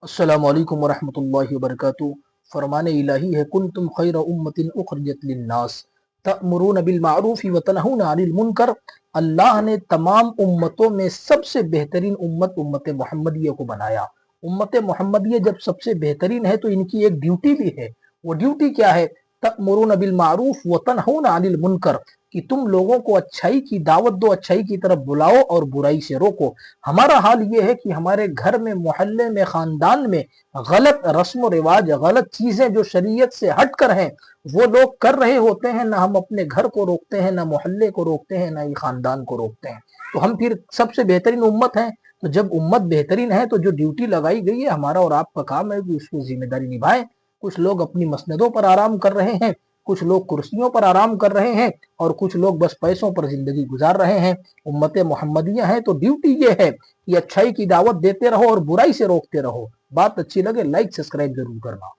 अस्सलामु अलैकुम वरहमतुल्लाहि वबरकातुहू। फरमान इलाही है कुंतुम खैर उम्मतिन उखरिजत लिन्नास तअमुरून बिल मारूफ व तनहून अनिल मुनकर। अल्लाह ने तमाम उम्मतों में सबसे बेहतरीन उम्मत उम्मत मोहम्मदिया को बनाया। उम्मत मोहम्मदिया जब सबसे बेहतरीन है तो इनकी एक ड्यूटी भी है। वो ड्यूटी क्या है? तअमुरून बिल मारूफ व तनहून अनिल मुनकर, कि तुम लोगों को अच्छाई की दावत दो, अच्छाई की तरफ बुलाओ और बुराई से रोको। हमारा हाल ये है कि हमारे घर में, मोहल्ले में, खानदान में गलत रस्म रिवाज, गलत चीजें जो शरीयत से हट कर हैं वो लोग कर रहे होते हैं। ना हम अपने घर को रोकते हैं, ना मोहल्ले को रोकते हैं, ना ही खानदान को रोकते हैं। तो हम फिर सबसे बेहतरीन उम्मत हैं। तो जब उम्मत बेहतरीन है तो जो ड्यूटी लगाई गई है, हमारा और आपका काम है कि उसको जिम्मेदारी निभाएं। कुछ लोग अपनी मसनदों पर आराम कर रहे हैं, कुछ लोग कुर्सियों पर आराम कर रहे हैं, और कुछ लोग बस पैसों पर जिंदगी गुजार रहे हैं। उम्मत मोहम्मदिया है तो ड्यूटी ये है कि अच्छाई की दावत देते रहो और बुराई से रोकते रहो। बात अच्छी लगे लाइक सब्सक्राइब जरूर करना।